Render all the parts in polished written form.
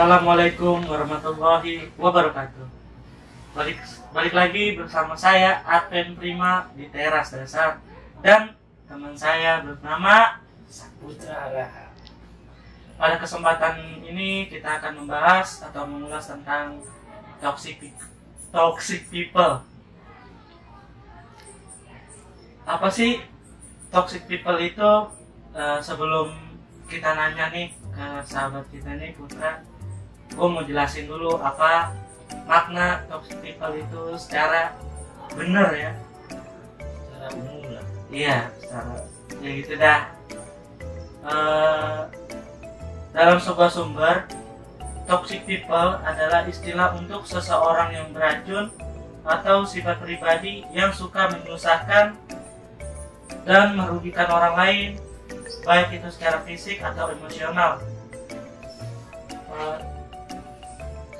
Assalamualaikum warahmatullahi wabarakatuh. Balik lagi bersama saya Adven Prima di teras dasar dan teman saya bernama Saputra. Pada kesempatan ini kita akan membahas atau mengulas tentang toxic people. Apa sih toxic people itu? Sebelum kita nanya nih ke sahabat kita nih Putra, gue mau jelasin dulu apa makna toxic people itu secara bener ya, secara umum lah. Iya, secara ya gitu dah. Dalam sebuah sumber, toxic people adalah istilah untuk seseorang yang beracun atau sifat pribadi yang suka menyusahkan dan merugikan orang lain, baik itu secara fisik atau emosional.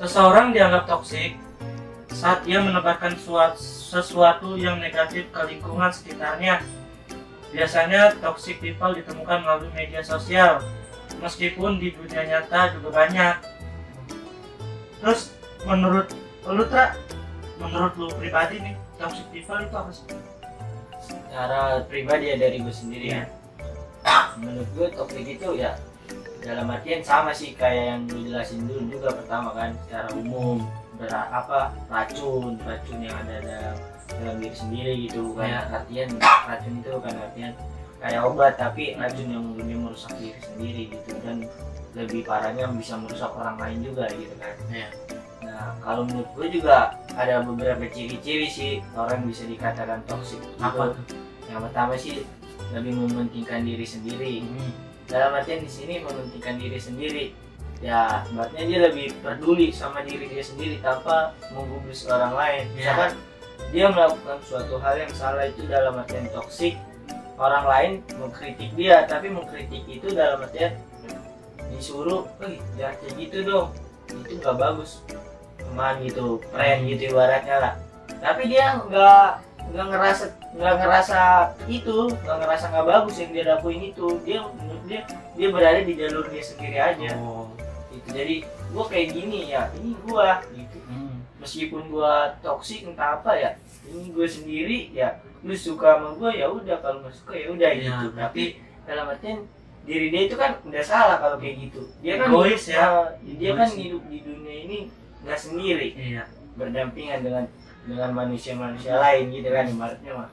Seseorang dianggap toksik saat ia menebarkan sesuatu yang negatif ke lingkungan sekitarnya. Biasanya toxic people ditemukan melalui media sosial, meskipun di dunia nyata juga banyak. Terus menurut lu pribadi nih, toxic people itu apa sih? Secara pribadi ya dari gue sendiri ya. Menurut gue toxic itu ya dalam artian sama sih kayak yang lu jelasin dulu juga pertama kan, secara umum racun yang ada dalam diri sendiri gitu kan. Artian racun itu kan artian kayak obat, tapi racun yang lebih merusak diri sendiri gitu, dan lebih parahnya bisa merusak orang lain juga gitu kan. Nah kalau menurut gue juga ada beberapa ciri-ciri sih orang bisa dikatakan toxic gitu. Apa tuh? Yang pertama sih lebih mementingkan diri sendiri. Dalam artian di sini mementingkan diri sendiri ya, artinya dia lebih peduli sama diri dia sendiri tanpa menggubris orang lain. Misalkan dia melakukan suatu hal yang salah, itu dalam artian toksik. Orang lain mengkritik dia, tapi mengkritik itu dalam artian disuruh, jangan kayak gitu dong, itu nggak bagus, teman gitu, friend gitu ibaratnya lah. Tapi dia nggak ngerasa nggak bagus yang dia lakuin itu. Dia berada di jalur dia sendiri aja. Gitu. Jadi gua kayak gini ya, ini gua gitu. Meskipun gua toksik entah apa ya, ini gua sendiri ya. Lu suka sama gua ya udah, kalau nggak suka ya udah gitu. Tapi dalam artian diri dia itu kan udah salah kalau kayak gitu. Dia kan egois dia kan hidup di dunia ini nggak sendiri. Berdampingan dengan manusia-manusia lain gitu kan ibaratnya mah.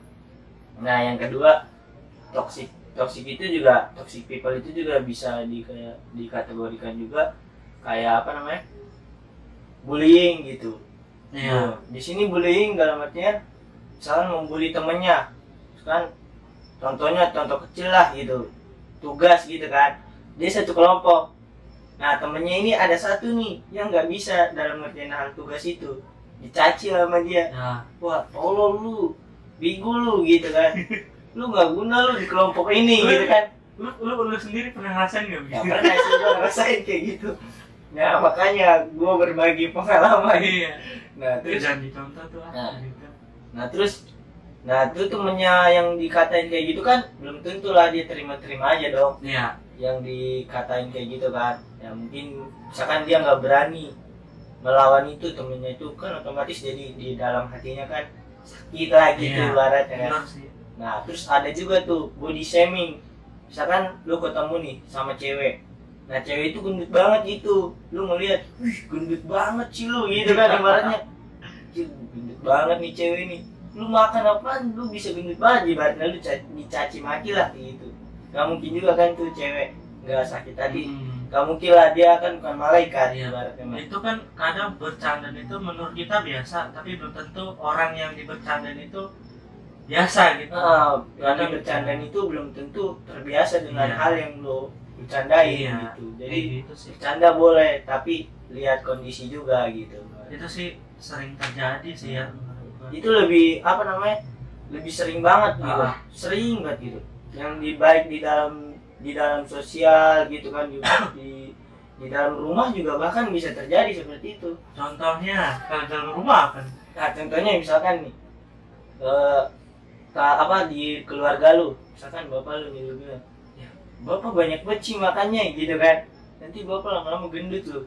Nah yang kedua, toxic people itu juga bisa dikategorikan juga kayak apa namanya, bullying gitu. Di sini bullying dalam artian misalkan membuli temennya, kan contoh kecil lah gitu, tugas gitu kan, dia satu kelompok. Nah temennya ini ada satu nih yang nggak bisa dalam artian hal tugas itu, dicaci sama dia. Wah tolong lu, bigu lu gitu kan. Lu nggak guna lu di kelompok ini gitu kan. Lu sendiri pernah ngerasain nggak? Ya pernah sih gue ngerasain kayak gitu. Nah makanya gue berbagi pengalaman. Nah terus jangan dicontoh tuh. Nah itu temennya yang dikatain kayak gitu kan belum tentu lah dia terima aja dong. Yang dikatain kayak gitu kan, ya mungkin misalkan dia nggak berani melawan itu temennya itu kan, otomatis jadi di dalam hatinya kan sakit lah gitu ibaratnya kan. Nah terus ada juga tuh body shaming. Misalkan lu ketemu nih sama cewek, nah cewek itu gendut banget gitu, lu ngeliat, wih gendut banget sih lu gitu kan ibaratnya. Gendut banget nih cewek nih, lu makan apaan lu bisa gendut banget, ibaratnya lu dicaci maki lah gitu. Gak mungkin juga kan tuh cewek gak sakit hati. Gak mungkin lah, dia kan bukan malaikat ibaratnya. Itu kan kadang bercandaan itu menurut kita biasa, tapi belum tentu orang yang dibercandain itu biasa gitu. Yang bercandaan itu belum tentu terbiasa dengan hal yang lo bercandain gitu. Jadi gitu sih. Bercanda boleh, tapi lihat kondisi juga gitu. Itu sih sering terjadi sih ya. Itu lebih apa namanya? Lebih sering banget gitu. Sering banget gitu. Yang baik di dalam sosial gitu kan, di dalam rumah juga bahkan bisa terjadi seperti itu. Contohnya kalau dalam rumah kan. Nah contohnya misalkan nih di keluarga lu, misalkan bapak lu nih, lu bilang, ya bapak banyak beci makannya gitu kan, nanti bapak lama-lama gendut lu.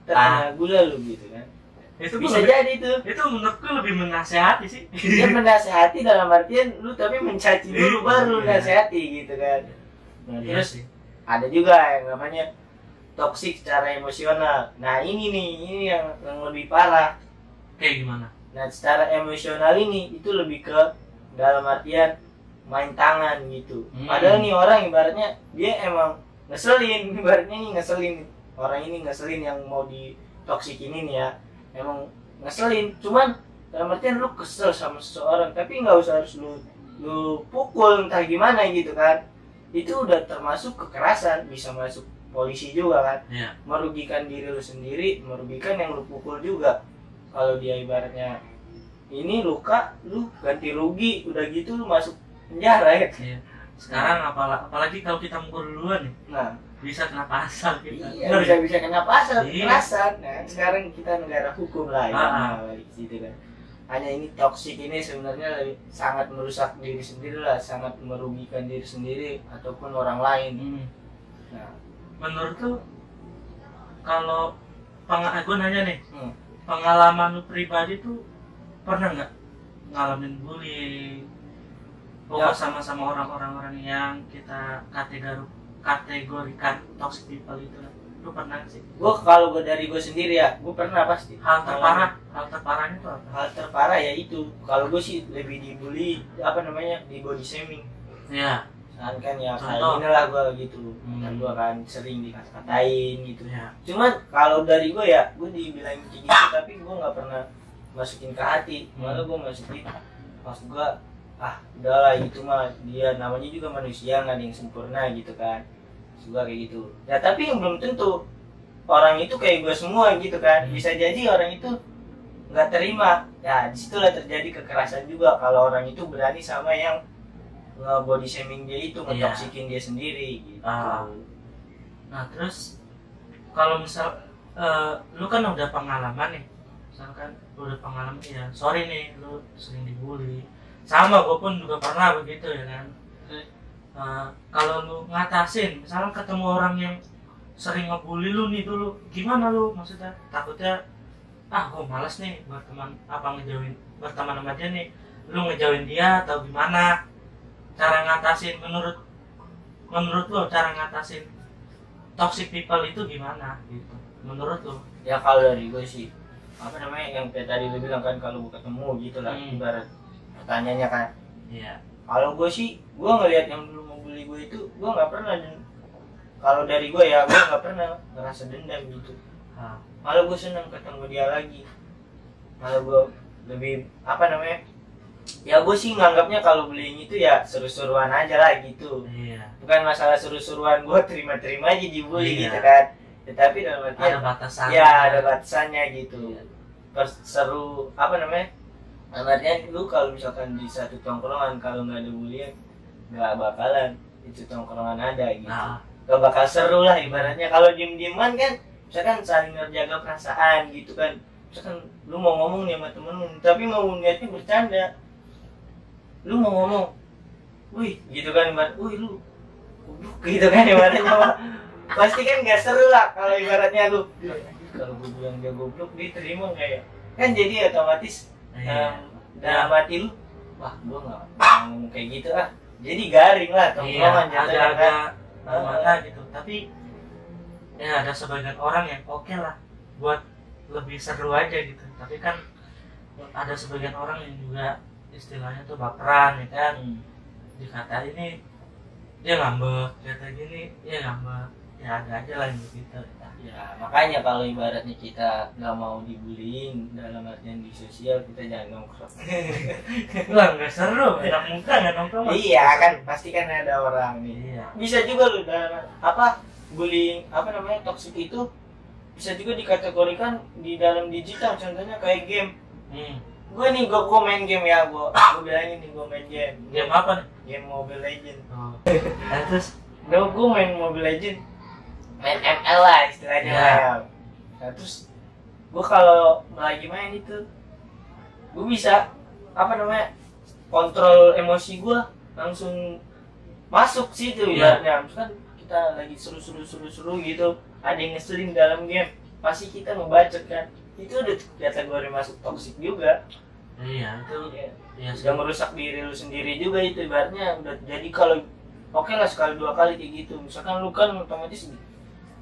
terkena gula lu gitu kan. Itu Bisa jadi itu. Itu menurutku lebih menasehati sih. Dia menasehati dalam artian lu tapi mencaci dulu baru Iya. nasehati gitu kan. Nah, Iya terus sih. ada juga yang namanya toksik secara emosional. Nah ini nih, ini yang lebih parah. Kayak gimana? Nah secara emosional ini itu lebih ke dalam artian main tangan gitu. Padahal nih orang ibaratnya dia emang ngeselin, ibaratnya nih ngeselin. Orang ini ngeselin yang mau di toksikin ini ya. Emang ngeselin, cuman dalam artian lu kesel sama seseorang, tapi nggak usah harus lu pukul entah gimana gitu kan. Itu udah termasuk kekerasan, bisa masuk polisi juga kan. Iya. Merugikan diri lu sendiri, merugikan yang lu pukul juga. Kalau dia ibaratnya ini luka, lu ganti rugi, udah gitu lu masuk penjara ya. Iya. Sekarang apalagi kalau kita mukul duluan nih, Nah, bisa kena pasal kita. iya, bisa kena pasal Iya. kekerasan. Nah, sekarang kita negara hukum lah ya. Ah. Balik situ kan. Hanya ini toksik ini sebenarnya sangat merusak diri sendiri lah, sangat merugikan diri sendiri ataupun orang lain. Nah, Menurut tuh kalau gue nanya nih, hmm. pengalaman lu pribadi tuh pernah nggak ngalamin bullying? Ya. Sama orang-orang yang kita kategorikan toxic people itu, lu pernah nggak sih? Kalau dari gue sendiri ya, gue pernah pasti. Hal terparahnya itu apa? Hal terparah ya itu. Kalau gue sih lebih dibully, di body shaming. Ya. Kan ya kayak Contoh? inilah gue gitu. Kan gue kan sering dikata-katain gitu. Ya. Cuman kalau dari gue ya, gue dibilangin kayak gitu, tapi gue nggak pernah masukin ke hati. Malah gue masukin pas gue udahlah itu mah dia namanya juga manusia, nggak ada yang sempurna gitu kan. Juga kayak gitu. Ya tapi yang belum tentu orang itu kayak gue semua gitu kan. Bisa jadi orang itu nggak terima. Ya disitulah terjadi kekerasan juga kalau orang itu berani sama yang nge-body shaming dia itu, ngetoksikin dia sendiri gitu. Nah terus kalau misal lu kan udah pengalaman nih, misalkan lu udah pengalaman ya, sorry nih lu sering dibully, sama gue pun juga pernah begitu ya kan. Kalau lu ngatasin, misalnya ketemu orang yang sering ngebully lu nih dulu, gimana lu maksudnya? Takutnya gue malas nih berteman berteman sama dia nih, lu ngejauhin dia atau gimana? Cara ngatasin menurut lo, cara ngatasin toxic people itu gimana gitu menurut lo? Ya kalau dari gue sih yang kayak tadi lu bilang kan, kalau gue ketemu gitu lah, ibarat pertanyaannya kan. Iya. Kalau gue sih, gue ngelihat yang dulu mau bully gue itu, gue nggak pernah. Kalau dari gue ya, gue nggak pernah ngerasa dendam gitu. Malah gue seneng ketemu dia lagi. Malah gue lebih ya gue sih nganggapnya kalau bullying itu ya seru-seruan aja lah gitu. Iya. Bukan masalah seru-seruan gue terima-terima aja dibully Iya. gitu kan. Tetapi dalam artian Ada batasannya. ya ada batasannya gitu. Seru dalam artian lu kalau misalkan di satu tongkrongan kalau nggak ada bullying nggak bakalan itu tongkrongan ada gitu. Gak bakal seru lah ibaratnya. Kalau diem-dieman kan misalkan saling ngejaga perasaan gitu kan. Misalkan lu mau ngomong nih sama temen lu, tapi mau niatnya bercanda. Lu mau ngomong, wih gitu kan, wih lu goblok gitu kan ibaratnya. Pasti kan gak seru lah kalau ibaratnya lu. Kalau gue bilang dia goblok, dia terima nggak ya? Kan jadi otomatis dalam hati lu, wah gue nggak ngomong kayak gitu ah. Jadi garing lah tongkrongan jatuhnya kan. Gimana gitu. Tapi ya ada sebagian orang yang oke lah buat lebih seru aja gitu. Tapi kan ada sebagian orang yang juga istilahnya tuh baperan ya kan. Dikata ini dia ngambek, kata gini dia ngambek. Ya ada aja lah yang begitu. Ya makanya kalau ibaratnya kita nggak mau dibullying dalam artian di sosial, kita jangan nongkrong. Lah nggak seru, enak muka nggak nongkrong. Iya kan, pasti kan ada orang nih. Iya. Bisa juga lu dalam bullying toxic itu bisa juga dikategorikan di dalam digital, contohnya kayak game. Gue main game ya, gue bilangin nih gue main game. Game apa nih? Game Mobile Legend. Terus gue main Mobile Legend, main ML lah istilahnya lah ya. Nah terus gue kalau lagi main itu, gue bisa kontrol emosi gue langsung masuk situ ibaratnya. Misalkan kita lagi seru gitu, ada yang ngeselin dalam game, pasti kita ngebacot kan, itu udah kategori masuk toksik juga. Iya itu ya Sudah merusak diri lu sendiri juga itu ibaratnya. Udah jadi kalau oke lah sekali dua kali kayak gitu, misalkan lu kan otomatis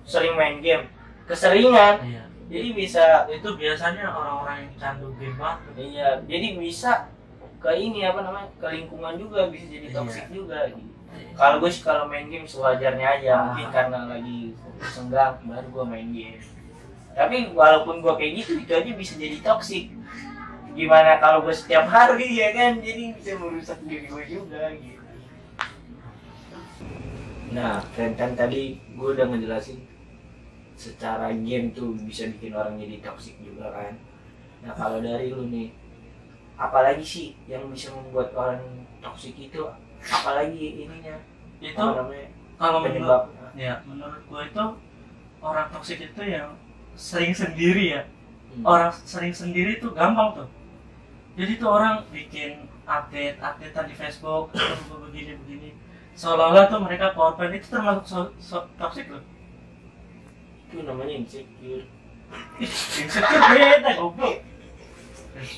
sering main game, keseringan, iya. jadi bisa Itu biasanya orang-orang yang candu game banget. iya, jadi bisa ke ini apa namanya, ke lingkungan juga bisa jadi Iya. toksik juga gitu. Kalau gue sih kalau main game sewajarnya aja, mungkin karena lagi senggang baru gue main game. Tapi walaupun gue kayak gitu, itu aja bisa jadi toksik. Gimana kalau gue setiap hari ya kan, jadi bisa merusak diri gue juga gitu. Nah, kan tadi gue udah ngejelasin secara game tuh bisa bikin orang jadi toksik juga kan. Nah kalau dari lu nih, apalagi sih yang bisa membuat orang toksik itu? Apalagi ininya? Itu Apa namanya? kalau Penyebab. menurut gue itu orang toksik itu yang sering sendiri ya. Hmm. Orang sering sendiri tuh gampang tuh. Jadi tuh orang bikin updatean di Facebook begini seolah-olah tuh mereka korban, itu termasuk toksik loh. Itu namanya insecure. Insecure beda goblok.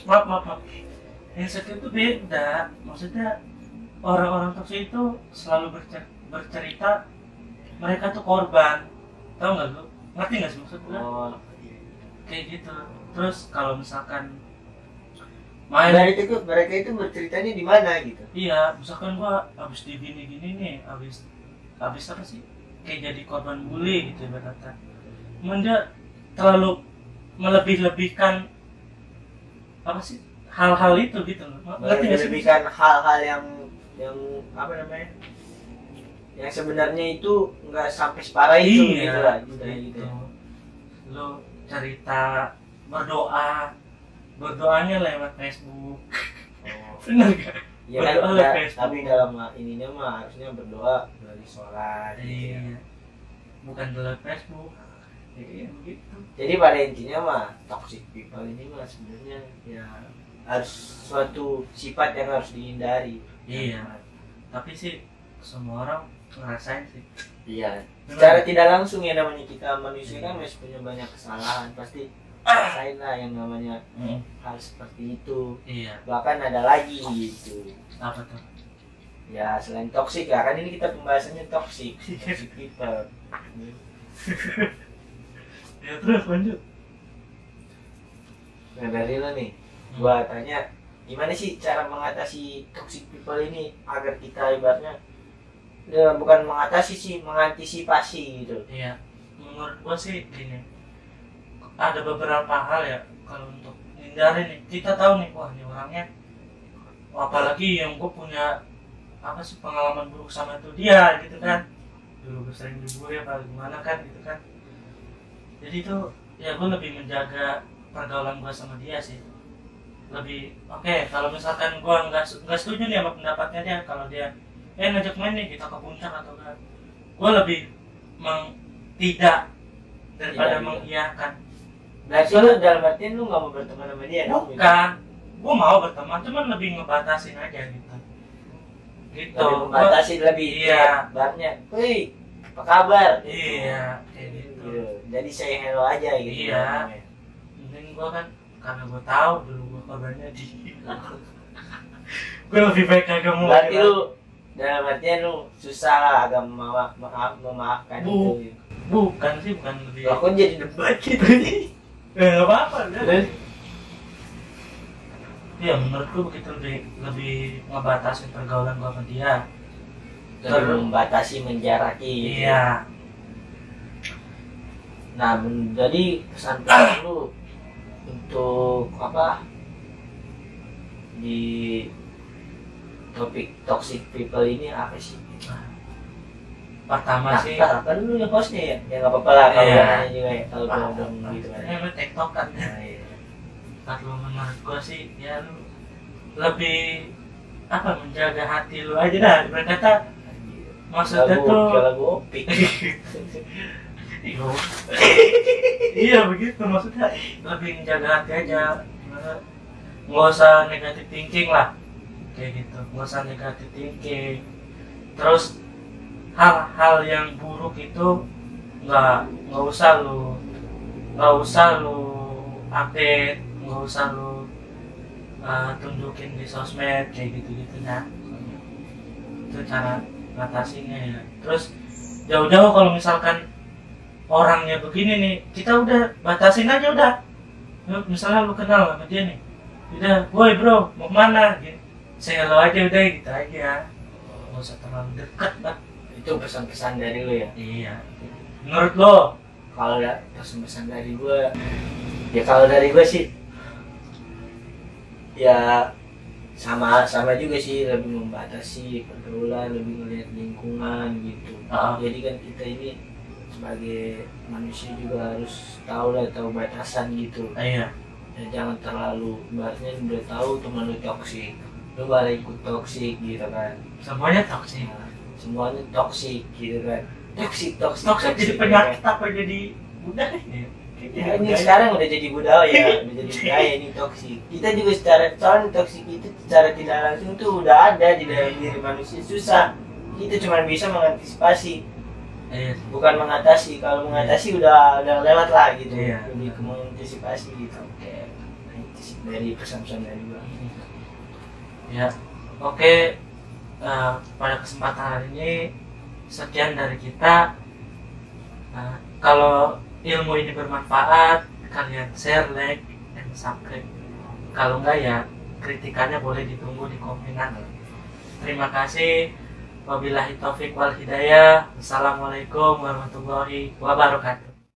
Maaf. Insecure itu beda. Maksudnya orang-orang toksik itu selalu bercerita mereka tuh korban. Tahu nggak lu? Ngerti nggak sih maksud gue? Oh, Kayak gitu. Terus kalau misalkan mereka itu berceritanya di mana gitu? iya, misalkan gua abis di gini nih, abis apa sih? Kayak jadi korban bully gitu ibaratnya. Dia terlalu melebih-lebihkan apa sih? Hal-hal itu gitu loh. Ngerti nggak sih? Melebihkan hal-hal yang apa namanya? Yang sebenarnya itu nggak sampai separah itu gitu lah. Gitu. Lo cerita berdoanya lewat Facebook. Oh. Bener gak? Ya kan, Berdoa lewat Facebook. tapi dalam ininya mah harusnya berdoa dari sholat gitu ya. Iya. Bukan lewat Facebook. Iya begitu. Jadi pada intinya mah toxic people ini mah sebenarnya ya harus suatu sifat yang harus dihindari. Iya. Tapi sih semua orang ngerasain sih. Iya. Secara tidak langsung ya, namanya kita manusia kan masih punya banyak kesalahan, pasti rasain lah yang namanya hal seperti itu. Iya. Bahkan ada lagi gitu. Apa tuh? Ya selain toksik ya, kan ini kita pembahasannya toxic people. Ya terus lanjut. Nah dari lo nih, gua tanya gimana sih cara mengatasi toxic people ini agar kita ibaratnya ya bukan mengatasi sih, mengantisipasi gitu. Iya. Menurut gua sih gini. Ada beberapa hal ya kalau untuk hindarin nih. Kita tahu nih, wah ini orangnya. Apalagi yang gua punya apa sih pengalaman buruk sama itu dia gitu kan. Dulu gue sering dibully apa gimana kan gitu kan. Jadi itu ya gue lebih menjaga pergaulan gue sama dia sih. Lebih oke, kalau misalkan gue nggak setuju nih sama pendapatnya dia, kalau dia ngajak main nih kita ke puncak atau enggak, gue lebih tidak daripada Iya. mengiyakan. Berarti lu dalam artian lu nggak mau berteman sama dia dong? Bukan, gue mau berteman, cuman lebih ngebatasin aja gitu. Gitu. Lebih membatasi lebih. Iya. Ibaratnya, wih, apa kabar? Iya, kayak gitu. Gitu. Jadi say hello aja gitu. Iya. Mungkin gue kan karena gue tahu dulu gue korbannya di. Gue lebih baik kagak mau. Berarti lu dalam artian lu susah lah agak memaafkan itu. Bukan sih, bukan lebih. Lah kok jadi debat gitu nih? Nggak apa-apa, udah. Terus? Ya menurutku begitu lebih ngebatasin pergaulan gue sama dia. Lebih membatasi, menjaraki. Iya. Nah, jadi pesan-pesan lu untuk apa di topik toxic people ini apa sih? Pertama Nah, sih. kan lu yang hostnya ya? Ya nggak apa-apa lah kalau Iya. nanya juga ya, kalau belum gitu kan. Ini lu TikTok kan. Nah, iya. Kalau menurut gue sih ya lu lebih apa menjaga hati lu aja dah. Berkata maksudnya Lagu- tuh kayak lagu opik. iya begitu, maksudnya lebih menjaga hati aja. Nggak usah negatif thinking lah, kayak gitu. Nggak usah negatif thinking. Terus hal-hal yang buruk itu nggak usah lu nggak usah lu update, nggak usah lu tunjukin di sosmed kayak gitu-gitu ya. Itu cara ngatasinya ya. Terus jauh-jauh kalau misalkan orangnya begini nih, kita udah batasin aja udah. Misalnya lu kenal sama dia nih, udah, boy bro mau kemana gitu, say hello aja udah gitu aja, nggak usah terlalu dekat lah. Itu pesan-pesan dari lo ya? Iya. Menurut lo? Kalau ada pesan-pesan dari gue, ya kalau dari gue sih ya sama juga sih, lebih membatasi pergaulan, lebih melihat lingkungan gitu. Jadi kan kita ini sebagai manusia juga harus tahu batasan gitu. Iya. Ya, jangan terlalu, ibaratnya udah tahu teman lu toksik, lu malah ikut toksik gitu kan. Semuanya toksik. Nah, semuanya toksik gitu kan. Toksik jadi penyakit apa jadi budaya? Ya, ini sekarang udah jadi budaya, udah jadi budaya ini toksik. Kita juga soalnya toksik itu secara tidak langsung tuh udah ada di dalam diri manusia. Susah, kita cuma bisa mengantisipasi, bukan mengatasi. Kalau mengatasi udah lewat lah gitu. Lebih ke mengantisipasi gitu. Oke, dari pesan-pesan dari gua. Ya, oke. Pada kesempatan hari ini sekian dari kita. Kalau ilmu ini bermanfaat, kalian share, like, dan subscribe. Kalau enggak ya kritikannya boleh ditunggu di komenan. Terima kasih. Wabillahi taufik wal hidayah. Wassalamualaikum warahmatullahi wabarakatuh.